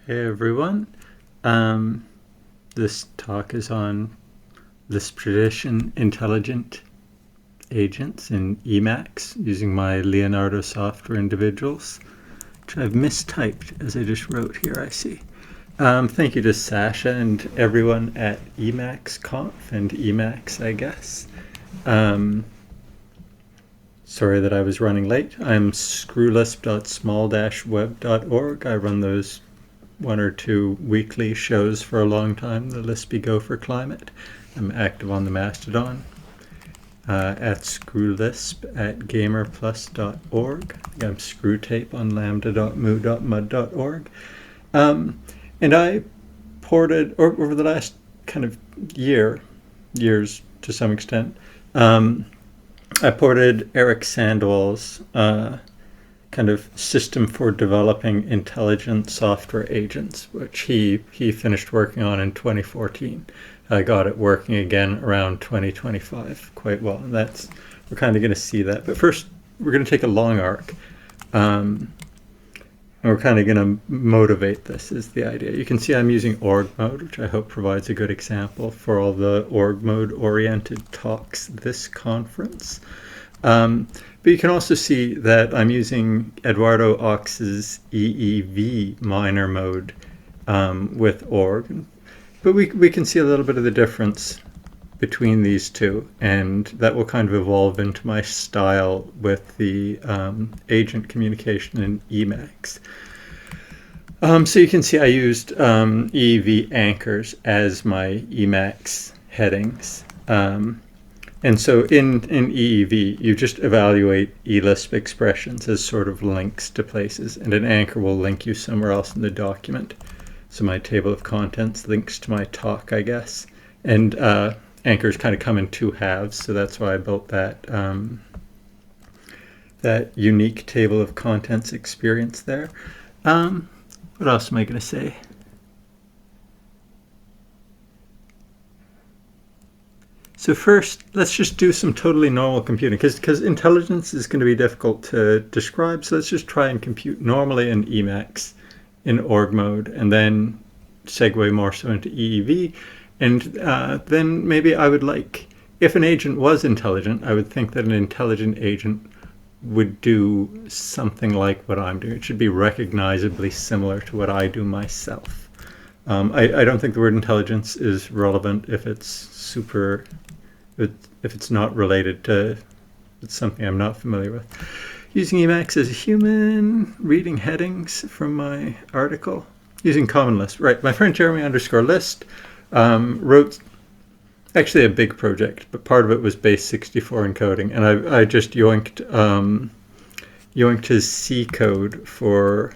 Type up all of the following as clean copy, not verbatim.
Hey everyone. This talk is on Lisp tradition intelligent agents in Emacs using my Leonardo software individuals, which I've mistyped as I just wrote here, I see. Thank you to Sasha and everyone at EmacsConf and Emacs, I guess. Sorry that I was running late. I'm screwlisp.small-web.org. I run those one or two weekly shows for a long time, the Lispy Gopher Climate. I'm active on the Mastodon at screwlisp at gamerplus.org. I'm screwtape on lambda.mu.mud.org. And I ported, over the last kind of years to some extent, I ported Eric Sandwell's kind of system for developing intelligent software agents, which he finished working on in 2014. I got it working again around 2025 quite well, and we're kind of going to see that. But first, we're going to take a long arc, and we're kind of going to motivate this is the idea. You can see I'm using org mode, which I hope provides a good example for all the org mode oriented talks this conference. But you can also see that I'm using Eduardo Ox's EEV minor mode with org. But we can see a little bit of the difference between these two, and that will kind of evolve into my style with the agent communication in Emacs. So you can see I used EEV anchors as my Emacs headings. And so in EEV, you just evaluate eLisp expressions as sort of links to places, and an anchor will link you somewhere else in the document. So my table of contents links to my talk, I guess. And anchors kind of come in two halves, so that's why I built that, that unique table of contents experience there. What else am I going to say? So first, let's just do some totally normal computing, because intelligence is going to be difficult to describe, so let's just try and compute normally in Emacs in org mode, and then segue more so into EEV. And then maybe I would like, if an agent was intelligent, I would think that an intelligent agent would do something like what I'm doing. It should be recognizably similar to what I do myself. I don't think the word intelligence is relevant if it's if it's not related to something I'm not familiar with. Using Emacs as a human, reading headings from my article, using Common Lisp. Right, my friend Jeremy_List wrote actually a big project, but part of it was base64 encoding, and I just yoinked his C code for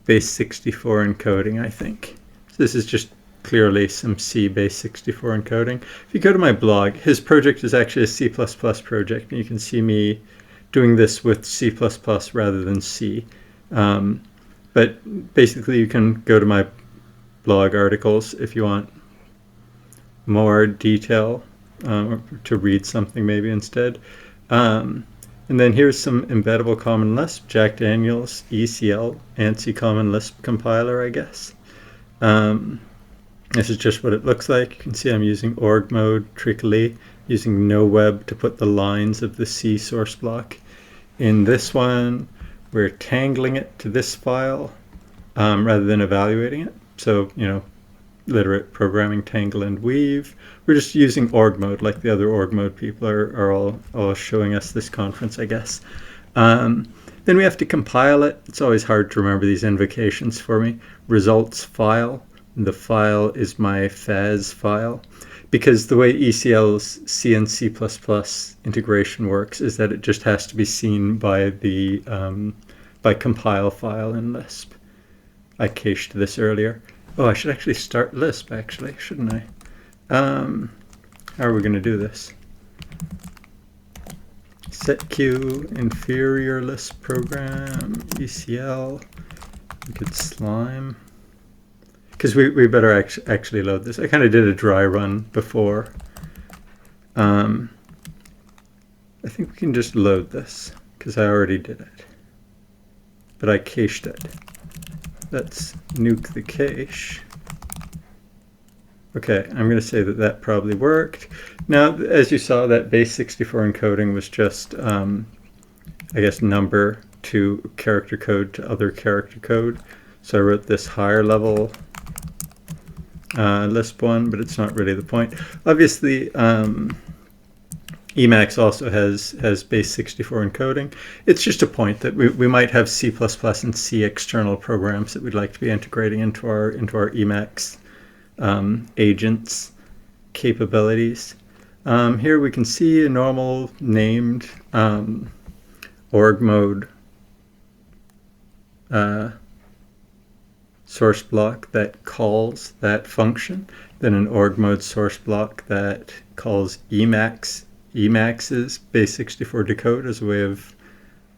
base64 encoding, I think. So this is just clearly some C base64 encoding. If you go to my blog, his project is actually a C++ project, and you can see me doing this with C++ rather than C. But basically you can go to my blog articles if you want more detail to read something maybe instead. And then here's some embeddable Common Lisp, Jack Daniels, ECL, ANSI Common Lisp compiler, I guess. This is just what it looks like. You can see I'm using org mode, trickily, using no web to put the lines of the C source block. In this one, we're tangling it to this file rather than evaluating it. So, literate programming, tangle and weave. We're just using org mode like the other org mode people are all showing us this conference, I guess. Then we have to compile it. It's always hard to remember these invocations for me. Results file. The file is my FAS file, because the way ECL's C and C++ integration works is that it just has to be seen by the by compile file in Lisp. I cached this earlier. Oh, I should actually start Lisp, actually, shouldn't I? How are we going to do this? setq inferior Lisp program ECL. We could slime. Because we better actually load this. I kind of did a dry run before. I think we can just load this, because I already did it. But I cached it. let's nuke the cache. Okay, I'm going to say that that probably worked. Now, as you saw, that base 64 encoding was just, I guess, number to character code to other character code. So I wrote this higher level Lisp one, but it's not really the point. Obviously, Emacs also has base 64 encoding. It's just a point that we might have C++ and C external programs that we'd like to be integrating into our Emacs agents capabilities. Here we can see a normal named org mode source block that calls that function, then an org mode source block that calls Emacs's base 64 decode as a way of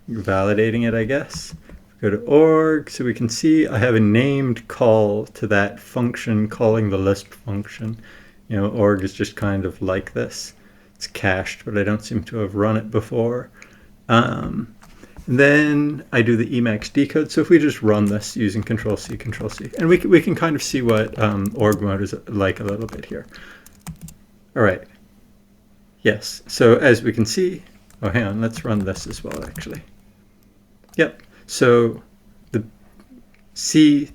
validating it, I guess. Go to org, so we can see I have a named call to that function calling the Lisp function. You know, org is just kind of like this. It's cached, but I don't seem to have run it before. Then I do the Emacs decode. So if we just run this using Control-C, Control-C, and we can kind of see what org mode is like a little bit here. All right. Yes, so as we can see, oh, hang on, let's run this as well, actually. Yep, so the C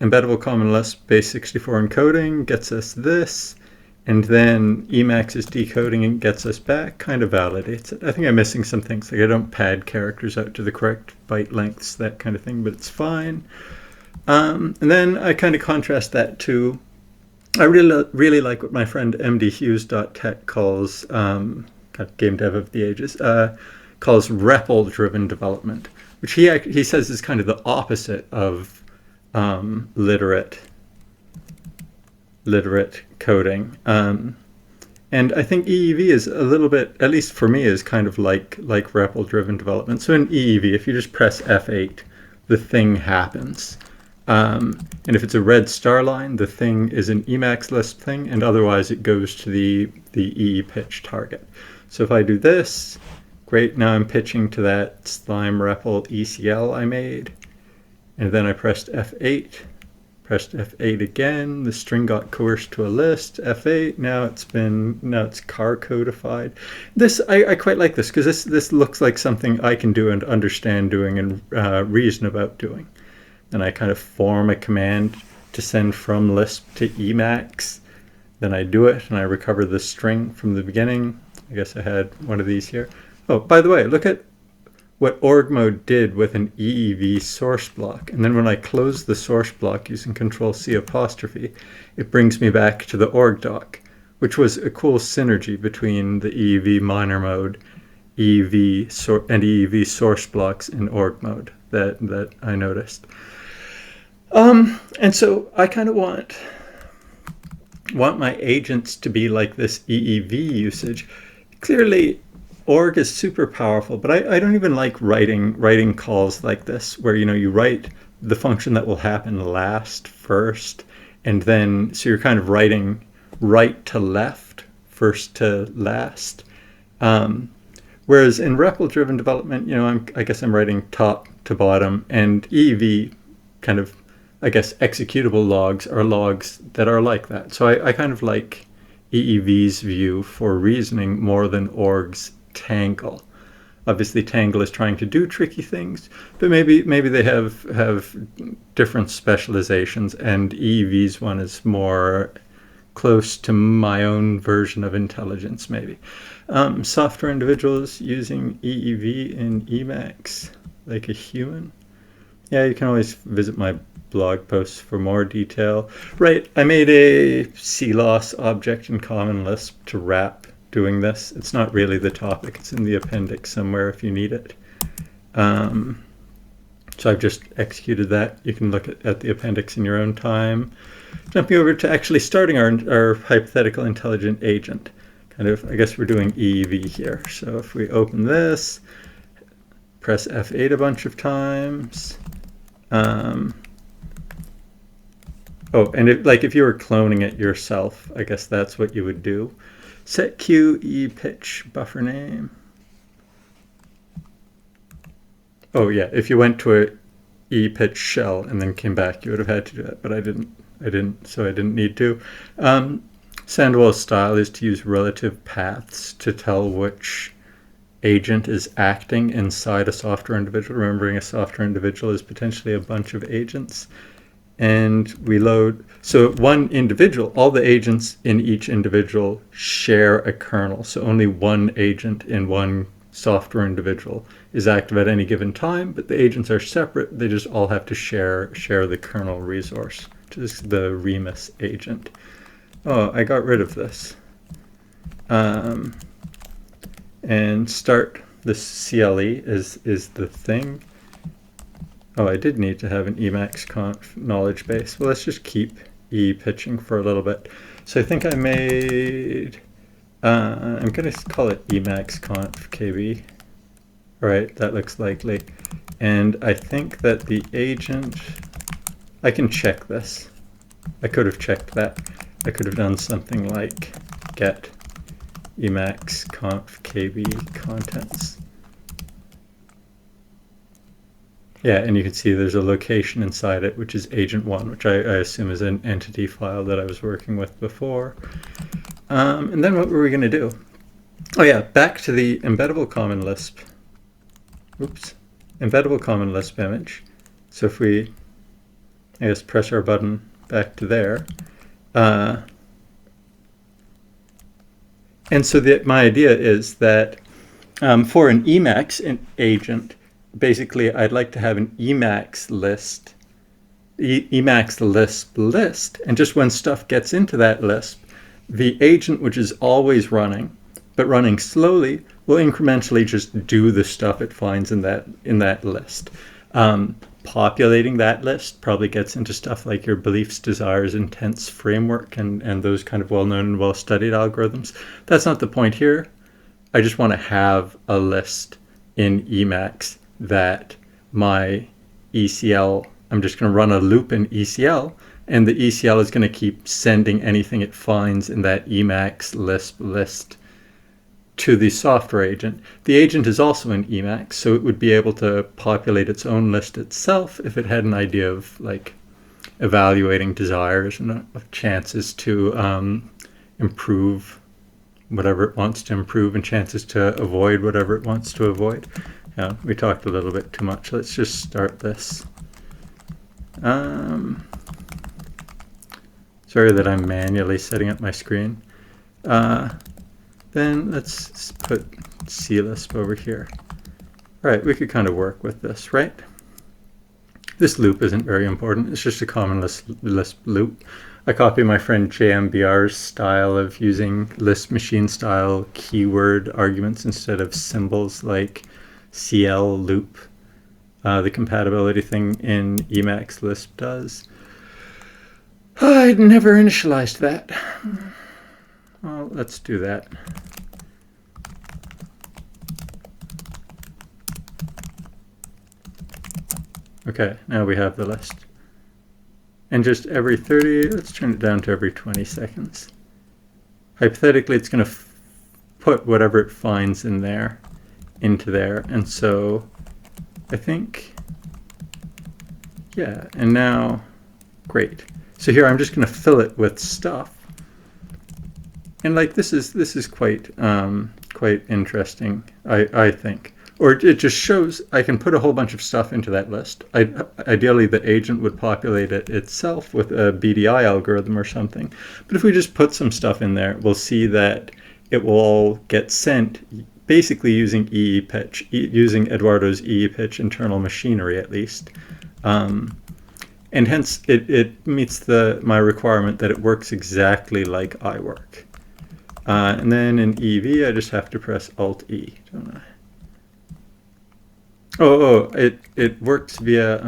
embeddable common Lisp base 64 encoding gets us this, and then Emacs is decoding and gets us back, kind of validates it. I think I'm missing some things, like I don't pad characters out to the correct byte lengths, that kind of thing, but it's fine. And then I kind of contrast that to, I really like what my friend mdhughes.tech calls, game dev of the ages, calls REPL-driven development, which he says is kind of the opposite of literate coding. And I think EEV is a little bit, at least for me, is kind of like REPL-driven development. So in EEV, if you just press F8, the thing happens. And if it's a red star line, the thing is an Emacs Lisp thing, and otherwise it goes to the EE pitch target. So if I do this, great, now I'm pitching to that slime REPL ECL I made. And then I pressed F8, pressed F8 again, the string got coerced to a list, F8, now it's car codified. This, I quite like this, because this looks like something I can do and understand doing and reason about doing. And I kind of form a command to send from Lisp to Emacs. Then I do it, and I recover the string from the beginning. I guess I had one of these here. Oh, by the way, look at what org mode did with an EEV source block. And then when I close the source block using Control-C apostrophe, it brings me back to the org doc, which was a cool synergy between the EEV minor mode, and EEV source blocks in org mode that I noticed. And so I kind of want my agents to be like this EEV usage. Clearly, org is super powerful, but I don't even like writing calls like this, where you write the function that will happen last first, and then so you're kind of writing right to left, first to last. Whereas in REPL-driven development, I guess I'm writing top to bottom, and EEV kind of, I guess, executable logs are logs that are like that. So I kind of like EEV's view for reasoning more than org's Tangle. Obviously, Tangle is trying to do tricky things, but maybe they have different specializations, and EEV's one is more close to my own version of intelligence, maybe. Software individuals using EEV in Emacs like a human. Yeah, you can always visit my blog posts for more detail. Right, I made a CLOS object in Common Lisp to wrap doing this. It's not really the topic. It's in the appendix somewhere if you need it. So I've just executed that. You can look at the appendix in your own time. Jumping over to actually starting our hypothetical intelligent agent. Kind of, I guess we're doing EEV here. So if we open this, press F8 a bunch of times. Oh, and if you were cloning it yourself, I guess that's what you would do. Set Q E pitch buffer name. Oh yeah, if you went to e-pitch shell and then came back, you would have had to do that, but I didn't, so I didn't need to. Sandoval's style is to use relative paths to tell which agent is acting inside a software individual, remembering a software individual is potentially a bunch of agents. And we load, so one individual, all the agents in each individual share a kernel. So only one agent in one software individual is active at any given time, but the agents are separate. They just all have to share the kernel resource, which is the remus agent. Oh, I got rid of this. And start this CLE is the thing. Oh, I did need to have an EmacsConf knowledge base. Well, let's just keep e-pitching for a little bit. So I think I made, I'm going to call it EmacsConf KB. All right, that looks likely. And I think that the agent, I can check this. I could have checked that. I could have done something like get EmacsConf KB contents. Yeah, and you can see there's a location inside it, which is agent1, which I assume is an entity file that I was working with before. And then what were we going to do? Oh yeah, back to the embeddable common Lisp. Oops. Embeddable common Lisp image. So if we, I guess, press our button back to there. And so my idea is that for an Emacs agent, basically I'd like to have an Emacs list, Emacs Lisp list, and just when stuff gets into that Lisp, the agent, which is always running, but running slowly, will incrementally just do the stuff it finds in that list. Populating that list probably gets into stuff like your beliefs, desires, intents framework and those kind of well-known and well-studied algorithms. That's not the point here. I just want to have a list in Emacs that my ECL, I'm just going to run a loop in ECL, and the ECL is going to keep sending anything it finds in that Emacs Lisp list to the software agent. The agent is also in Emacs, so it would be able to populate its own list itself if it had an idea of like evaluating desires and chances to improve whatever it wants to improve and chances to avoid whatever it wants to avoid. Yeah, we talked a little bit too much. Let's just start this. Sorry that I'm manually setting up my screen. Then let's put CLisp over here. All right, we could kind of work with this, right? This loop isn't very important. It's just a common Lisp loop. I copy my friend JMBR's style of using Lisp machine style keyword arguments instead of symbols like CL loop. The compatibility thing in Emacs Lisp does. I'd never initialized that. Well, let's do that. Okay, now we have the list. And just every 30, let's turn it down to every 20 seconds. Hypothetically, it's going to put whatever it finds in there into there. And so I think, yeah, and now, great. So here I'm just going to fill it with stuff. And like this is quite quite interesting, I think. Or it just shows I can put a whole bunch of stuff into that list. Ideally, the agent would populate it itself with a BDI algorithm or something. But if we just put some stuff in there, we'll see that it will all get sent basically using EE-pitch, using Eduardo's EE-pitch internal machinery at least. And hence, it meets my requirement that it works exactly like I work. And then in EV, I just have to press Alt-E, don't I? Oh, it works via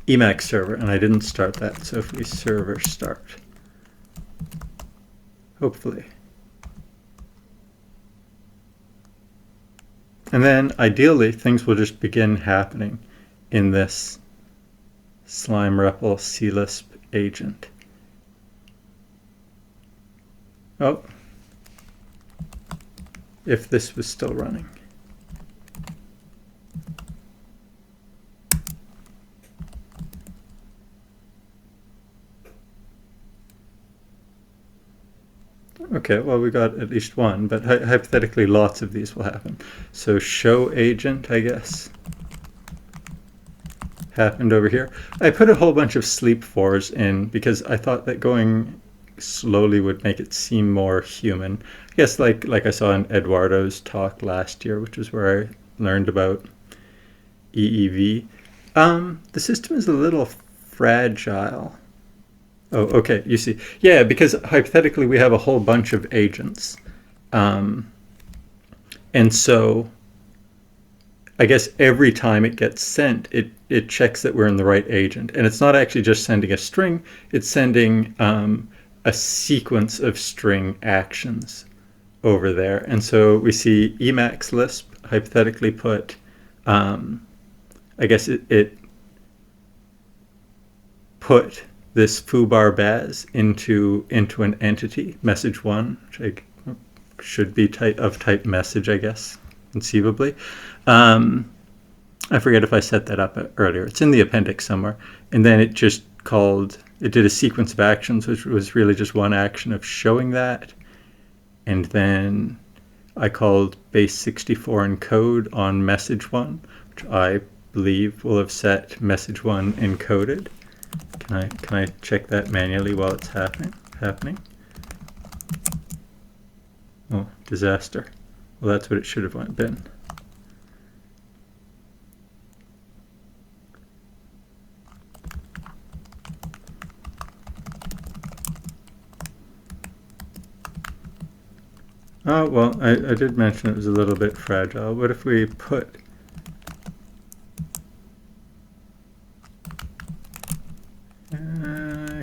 Emacs server, and I didn't start that. So if we server start, hopefully. And then ideally, things will just begin happening in this slime REPL CLisp agent. Oh, if this was still running. okay, well, we got at least one, but hypothetically lots of these will happen. So show agent, I guess, happened over here. I put a whole bunch of sleep fors in because I thought that going slowly would make it seem more human. I guess like I saw in Eduardo's talk last year, which is where I learned about EEV. The system is a little fragile. Oh, okay, you see. Yeah, because hypothetically we have a whole bunch of agents. And so I guess every time it gets sent, it checks that we're in the right agent. And it's not actually just sending a string, it's sending a sequence of string actions over there. And so we see Emacs Lisp hypothetically put, I guess it put this foobar baz into an entity, message1, which should be of type message, I guess, conceivably. I forget if I set that up earlier. It's in the appendix somewhere. And then it just did a sequence of actions, which was really just one action of showing that. And then I called base64 encode on message1, which I believe will have set message1 encoded. Can I check that manually while it's happening? Oh, disaster. Well, that's what it should have been. Oh, well, I did mention it was a little bit fragile. What if we put...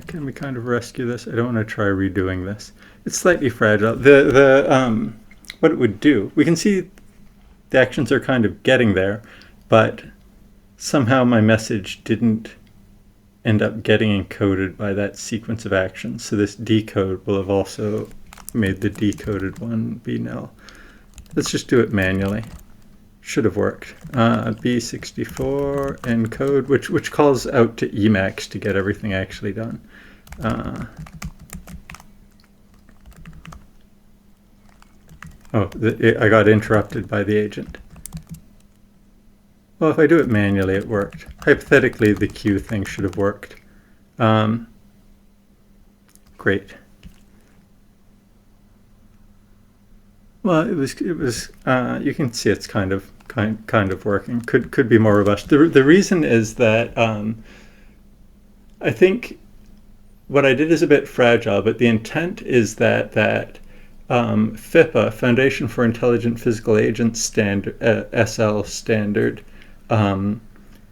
can we kind of rescue this? I don't want to try redoing this. It's slightly fragile. What it would do, we can see the actions are kind of getting there, but somehow my message didn't end up getting encoded by that sequence of actions. So this decode will have also made the decoded one be null. Let's just do it manually. Should have worked. B64 encode, which calls out to Emacs to get everything actually done. I got interrupted by the agent. Well, if I do it manually, it worked. Hypothetically, the queue thing should have worked. Great. Well, it was. You can see it's kind of working. Could be more robust. The reason is that I think what I did is a bit fragile, but the intent is that FIPA, Foundation for Intelligent Physical Agents standard, SL standard, kind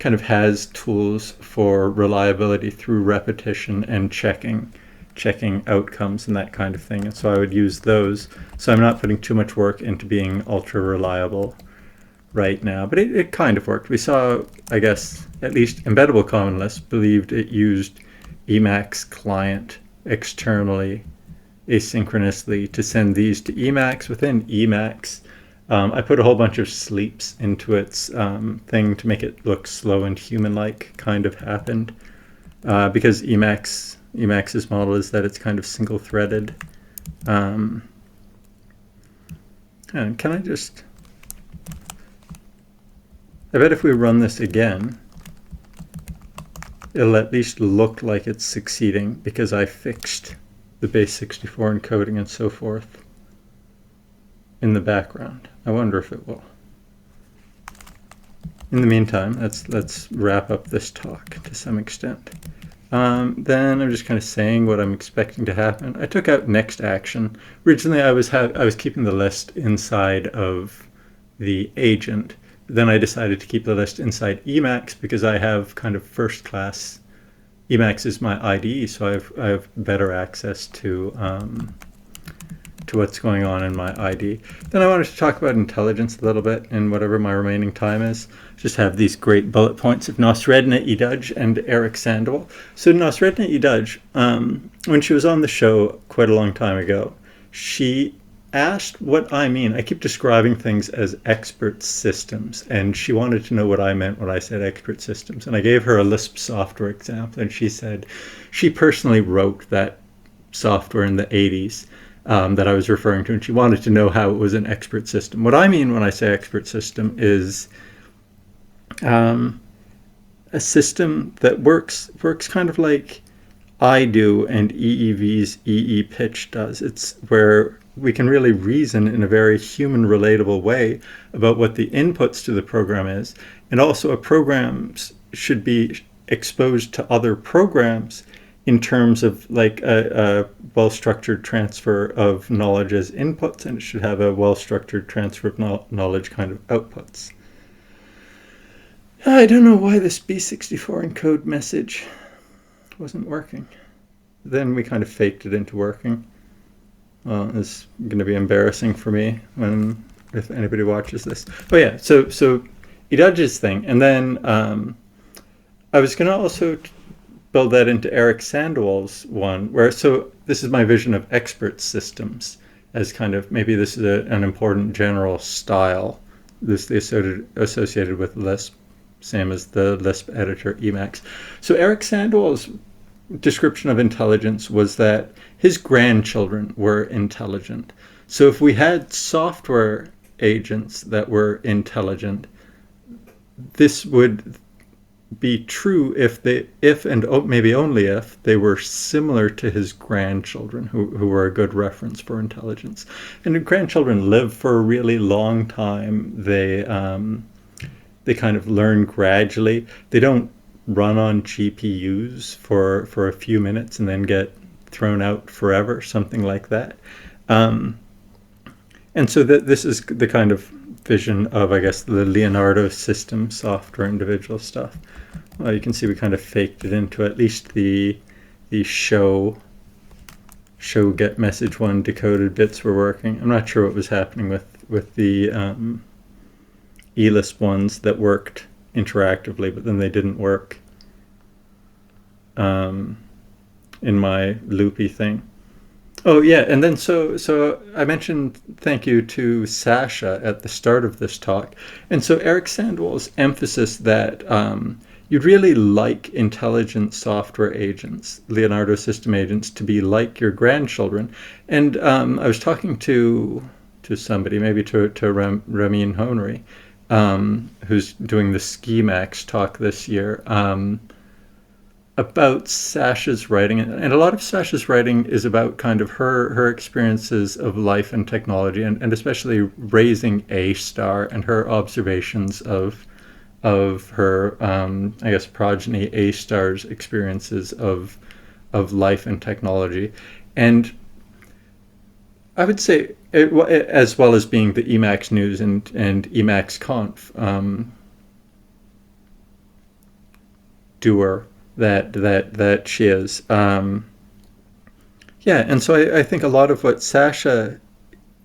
of has tools for reliability through repetition and checking outcomes and that kind of thing. And so I would use those. So I'm not putting too much work into being ultra reliable right now, but it kind of worked. We saw, I guess, at least Embeddable Common Lisp believed it used Emacs client externally, asynchronously, to send these to Emacs. Within Emacs, I put a whole bunch of sleeps into its thing to make it look slow and human-like. Kind of happened because Emacs's model is that it's kind of single-threaded. And can I just... I bet if we run this again, it'll at least look like it's succeeding because I fixed the base64 encoding and so forth in the background. I wonder if it will. In the meantime, let's wrap up this talk to some extent. Then I'm just kind of saying what I'm expecting to happen. I took out next action. Originally, I was keeping the list inside of the agent. Then I decided to keep the list inside Emacs because I have kind of first class. Emacs is my IDE, so I have better access to what's going on in my IDE. Then I wanted to talk about intelligence a little bit in whatever my remaining time is. Just have these great bullet points of Nosredna Idudge and Eric Sandoval. So Nosredna Idudge, when she was on the show quite a long time ago, she asked what I mean. I keep describing things as expert systems, and she wanted to know what I meant when I said expert systems. And I gave her a Lisp software example, and she said she personally wrote that software in the 80s. that I was referring to, and she wanted to know how it was an expert system. What I mean when I say expert system is a system that works kind of like I do and EEV's EE pitch does. It's where we can really reason in a very human relatable way about what the inputs to the program is, and also a program should be exposed to other programs in terms of like a well-structured transfer of knowledge as inputs, and it should have a well-structured transfer of knowledge kind of outputs. I don't know why this B64 encode message wasn't working. Then we kind of faked it into working. Well, it's going to be embarrassing for me if anybody watches this. Oh yeah, so Idaj's thing, and then I was going to also build that into Eric Sandwell's one, where so this is my vision of expert systems as kind of maybe this is an important general style. This is associated with Lisp, same as the Lisp editor Emacs. So Eric Sandwell's description of intelligence was that his grandchildren were intelligent. So if we had software agents that were intelligent, this would be true if and maybe only if they were similar to his grandchildren, who were a good reference for intelligence. And the grandchildren live for a really long time. They kind of learn gradually. They don't run on GPUs for a few minutes and then get thrown out forever, something like that. And so this is the kind of vision of, I guess, the Leonardo system software individual stuff. Well, you can see we kind of faked it into at least the show get message one decoded bits were working. I'm not sure what was happening with the eLisp ones that worked interactively, but then they didn't work in my loopy thing. Oh yeah, and then so I mentioned thank you to Sasha at the start of this talk, and so Eric Sandwell's emphasis that you'd really like intelligent software agents, Leonardo system agents, to be like your grandchildren. And I was talking to somebody, maybe to Ramin Honri, who's doing the Emacs talk this year, about Sasha's writing. And a lot of Sasha's writing is about kind of her experiences of life and technology, and especially raising A star and her observations of her, I guess, progeny A star's experiences of life and technology. And I would say, as well as being the Emacs News and EmacsConf doer that she is. Yeah, and so I think a lot of what Sasha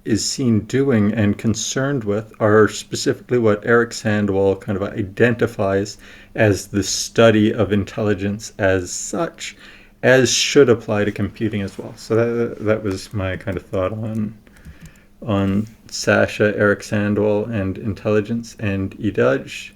is seen doing and concerned with are specifically what Eric Sandwell kind of identifies as the study of intelligence as such, as should apply to computing as well. So that was my kind of thought on Sasha, Eric Sandwell, and intelligence and Idaj.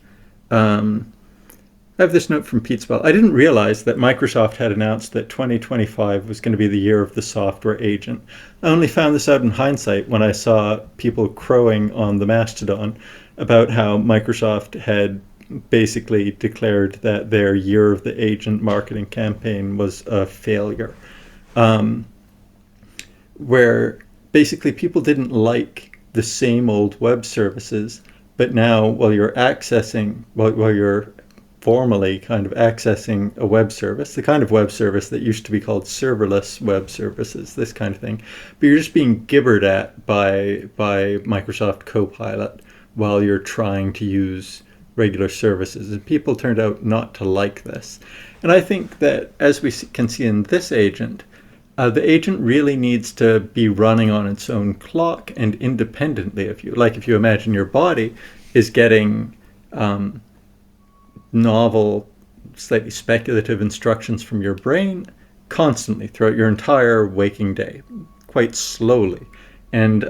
I have this note from Pete Spell. I didn't realize that Microsoft had announced that 2025 was going to be the year of the software agent. I only found this out in hindsight when I saw people crowing on the Mastodon about how Microsoft had basically declared that their year of the agent marketing campaign was a failure. Where basically people didn't like the same old web services, but now while you're formally kind of accessing a web service, the kind of web service that used to be called serverless web services, this kind of thing, but you're just being gibbered at by Microsoft Copilot while you're trying to use regular services. And people turned out not to like this. And I think that, as we can see in this agent, the agent really needs to be running on its own clock and independently of you. Like if you imagine your body is getting novel, slightly speculative instructions from your brain constantly throughout your entire waking day, quite slowly. And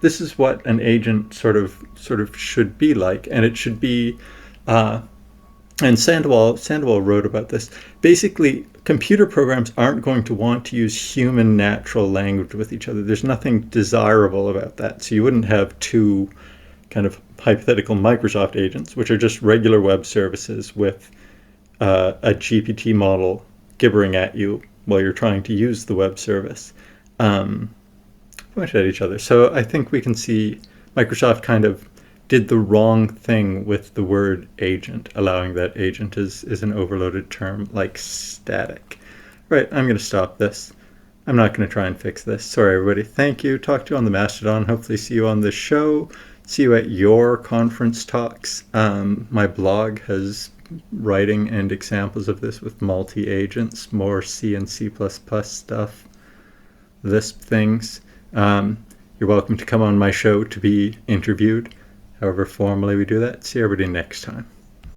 this is what an agent sort of should be like, and it should be And Sandoval wrote about this. Basically, computer programs aren't going to want to use human natural language with each other. There's nothing desirable about that. So you wouldn't have two kind of hypothetical Microsoft agents, which are just regular web services with a GPT model gibbering at you while you're trying to use the web service, pointed at each other. So I think we can see Microsoft kind of did the wrong thing with the word agent, allowing that agent is an overloaded term like static. Right, I'm going to stop this. I'm not going to try and fix this. Sorry, everybody. Thank you. Talk to you on the Mastodon. Hopefully see you on the show. See you at your conference talks. My blog has writing and examples of this with multi-agents, more C and C++ stuff, Lisp things. You're welcome to come on my show to be interviewed, however formally we do that. See everybody next time.